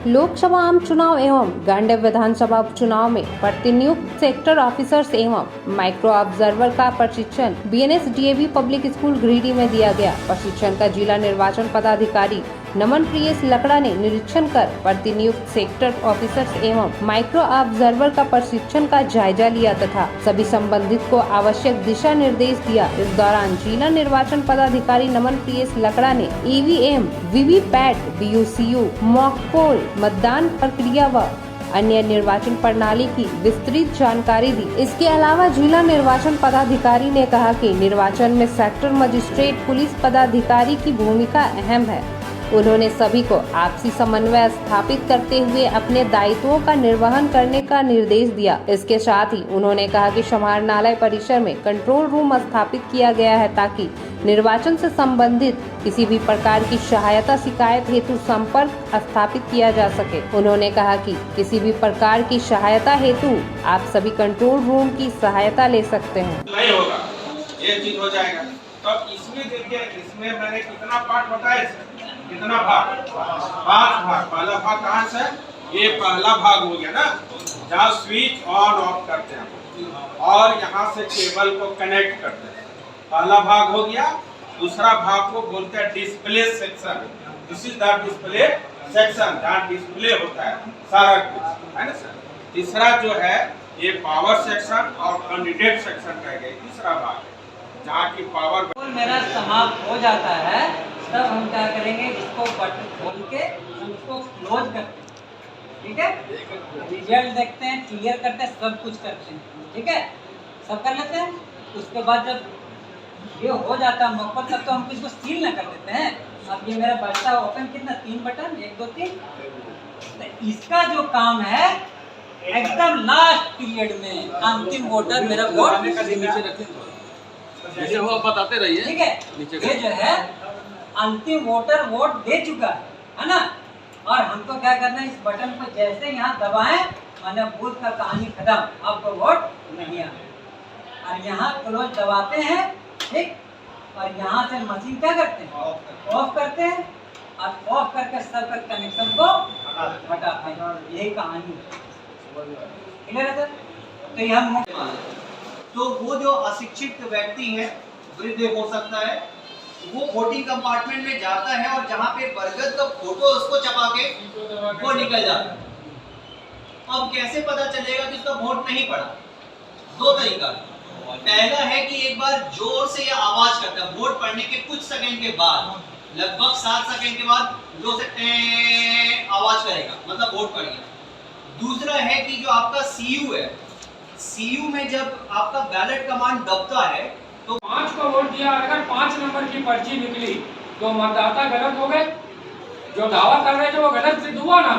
लोकसभा आम चुनाव एवं गंडक विधानसभा उपचुनाव में प्रतिनियुक्त सेक्टर ऑफिसर्स एवं माइक्रो ऑब्जर्वर का प्रशिक्षण बीएनएस डीएवी पब्लिक स्कूल घिरडी में दिया गया। प्रशिक्षण का जिला निर्वाचन पदाधिकारी नमन प्रियेश लकड़ा ने निरीक्षण कर प्रतिनियुक्त सेक्टर ऑफिसर्स एवं माइक्रो ऑब्जर्वर का प्रशिक्षण का जायजा लिया तथा सभी संबंधित को आवश्यक दिशा निर्देश दिया। इस दौरान जिला निर्वाचन पदाधिकारी नमन प्रियेश लकड़ा ने ईवीएम, वीवीपैट, बीयूसीयू, मॉक पोल, मतदान प्रक्रिया व अन्य निर्वाचन प्रणाली की विस्तृत जानकारी दी। इसके अलावा जिला निर्वाचन पदाधिकारी ने कहा कि निर्वाचन में सेक्टर मजिस्ट्रेट पुलिस पदाधिकारी की भूमिका अहम है। उन्होंने सभी को आपसी समन्वय स्थापित करते हुए अपने दायित्वों का निर्वहन करने का निर्देश दिया। इसके साथ ही उन्होंने कहा कि समाहरणालय परिसर में कंट्रोल रूम स्थापित किया गया है ताकि निर्वाचन से संबंधित किसी भी प्रकार की सहायता शिकायत हेतु संपर्क स्थापित किया जा सके। उन्होंने कहा कि किसी भी प्रकार की सहायता हेतु आप सभी कंट्रोल रूम की सहायता ले सकते हैं। नहीं होगा, ये चीज हो जाएगा। तो इसमें देखिए, इसमें मैंने कितना पार्ट बताया, कितना भाग, 5 भाग। पहला भाग कहाँ से, ये पहला भाग हो गया ना, जहाँ स्विच ऑन ऑफ करते हैं और यहाँ से केबल को कनेक्ट करते हैं, पहला भाग हो गया। दूसरा भाग को बोलते हैं display section. This is the display section, जहाँ डिस्प्ले होता है सारा कुछ, है ना सर। तीसरा जो है ये पावर सेक्शन और कैंडिडेट सेक्शन रह गए, तीसरा भाग है जहाँ की पावर। मेरा समाप्त हो जाता है तब हम क्या करेंगे, इसको बटन खोल के उसको क्लोज करते हैं। ठीक है, रिजल्ट देखते हैं, क्लियर करते हैं, सब कुछ करते हैं। ठीक है, सब कर लेते हैं। उसके बाद जब ये हो जाता है मौका, तब तो हम इसको सील ना कर देते हैं। अब ये मेरा बचता है ओपन, कितना 3 बटन, 1 2 3। तो इसका जो काम है एकदम लास्ट पीरियड में अंतिम वोटर मेरा वोट जैसे वो बताते रहिए। ठीक है, ये जो है अंतिम वोटर वोट दे चुका है ना। और हमको क्या करना है, इस बटन को जैसे यहाँ दबाएं, माने बूथ का कहानी खत्म, आपको वोट नहीं आना। और यहाँ क्लोज दबाते हैं, ठीक, और यहाँ से मशीन क्या करते हैं, ऑफ करते हैं, और ऑफ करके सबका कनेक्शन को हटाते हैं। यही कहानी है, क्लियर है सर। तो यहाँ तो वो जो अशिक्षित व्यक्ति है, वृद्ध हो सकता है, वो वोटिंग कंपार्टमेंट में जाता है और जहाँ पे बरगद का फोटो उसको चपा के वो निकल जाता है। अब कैसे पता चलेगा कि उसका वोट नहीं पड़ा? 2 तरीका। पहला है कि एक बार जोर से या आवाज करता है, वोट पड़ने के कुछ सेकंड के बाद, लगभग 7 सेकंड के बाद जोर से आवाज करेगा, मतलब वोट पड़ गया। दूसरा है कि जो आपका सीयू है, सीयू में जब आपका बैलेट कमांड दबता है तो 5 को वोट दिया, अगर 5 नंबर की पर्ची निकली तो मतदाता गलत हो गए, जो दावा कर रहे थे वो गलत सिद्ध हुआ ना।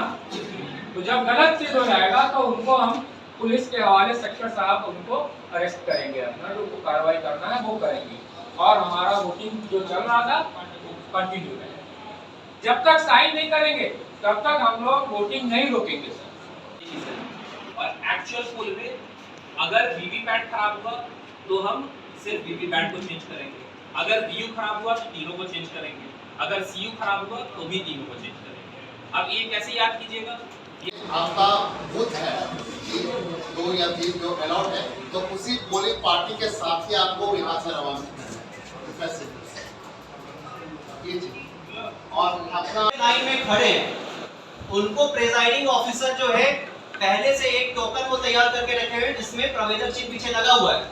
तो जब गलत सिद्ध हो जाएगा तो उनको हम पुलिस के हवाले, सेक्टर साहब उनको अरेस्ट करेंगे, अपना जो कार्रवाई करना है वो करेंगे। और हमारा वोटिंग जो चल रहा था कंटिन्यू रहेगा। जब तक साइन नहीं करेंगे तब तक हम लोग वोटिंग नहीं रोकेंगे सर। और एक्चुअल पोल में अगर वीवीपैट खराब हुआ तो हम सिर्फ वीवीपैट को चेंज करेंगे, अगर वीयू खराब हुआ तो तीनों को चेंज करेंगे, अगर सीयू खराब हुआ तो भी तीनों को चेंज करेंगे। अब ये कैसे याद कीजिएगा, आपका बूथ है 2 या 3 जो अलॉट है, तो उसी पोलिंग पार्टी के साथ ही आपको यहाँ से रवाना करना है। और अपना लाइन में खड़े हैं, उनको प्रेजाइडिंग ऑफिसर जो है पहले से एक टोकन वो तैयार करके रखे हुए, जिसमें प्रोविजन चिन्ह पीछे लगा हुआ है,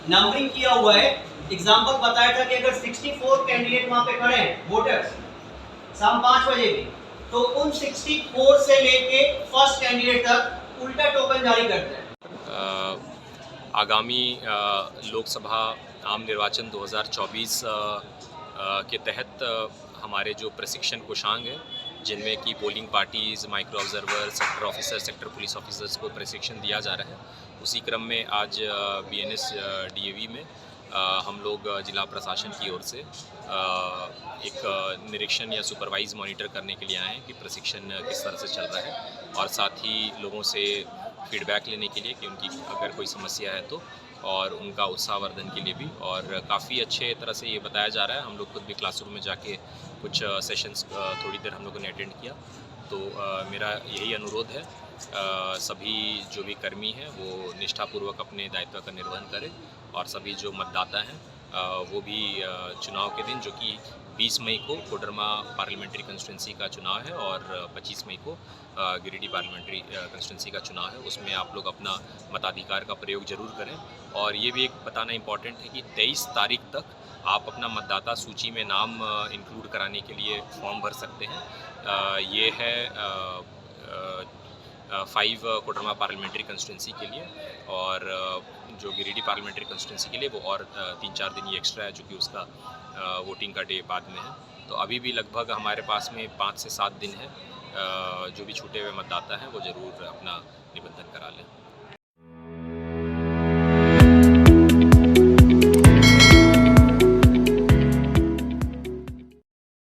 नंबरिंग किया हुआ है। एग्जांपल बताया था कि अगर 64 कैंडिडेट वहां पे खड़े हैं वोटर्स शाम 5 बजे भी, तो उन 64 से लेके फर्स्ट कैंडिडेट तक उल्टा टोकन जारी करते हैं। आगामी लोकसभा आम निर्वाचन 2024 के तहत हमारे जो प्रशिक्षण कोषांग है, जिनमें कि polling parties, micro observer, sector officer, sector police officers को प्रशिक्षण दिया जा रहा है। उसी क्रम में आज बीएनएस डीएवी में हम लोग जिला प्रशासन की ओर से एक निरीक्षण या सुपरवाइज मॉनिटर करने के लिए आए हैं कि प्रशिक्षण किस तरह से चल रहा है, और साथ ही लोगों से फीडबैक लेने के लिए कि उनकी अगर कोई समस्या है तो, और उनका उत्साहवर्धन के लिए भी। और काफ़ी अच्छे तरह से ये बताया जा रहा है। हम लोग खुद भी क्लासरूम में जाके कुछ सेशंस थोड़ी देर हम लोगों ने अटेंड किया, तो मेरा यही अनुरोध है, सभी जो भी कर्मी हैं वो निष्ठापूर्वक अपने दायित्व का निर्वहन करें और सभी जो मतदाता हैं वो भी चुनाव के दिन, जो कि 20 मई को कोडरमा पार्लियामेंट्री कंस्टिट्यूंसी का चुनाव है और 25 मई को गिरिडीह पार्लियामेंट्री कंस्टिट्यूंसी का चुनाव है, उसमें आप लोग अपना मताधिकार का प्रयोग जरूर करें। और ये भी एक बताना इम्पॉर्टेंट है कि 23 तारीख तक आप अपना मतदाता सूची में नाम इंक्लूड कराने के लिए फॉर्म भर सकते हैं। ये है 5 कोडरमा पार्लियामेंट्री कंस्टिट्यूंसी के लिए, और जो गिरिडीह पार्लियामेंट्री कंस्टिट्यूंसी के लिए वो और 3-4 दिन ये एक्स्ट्रा है, जो कि उसका वोटिंग का डे बाद में है। तो अभी भी लगभग हमारे पास में 5 से 7 दिन है। जो भी छूटे हुए मतदाता हैं वो ज़रूर अपना निबंधन करा लें।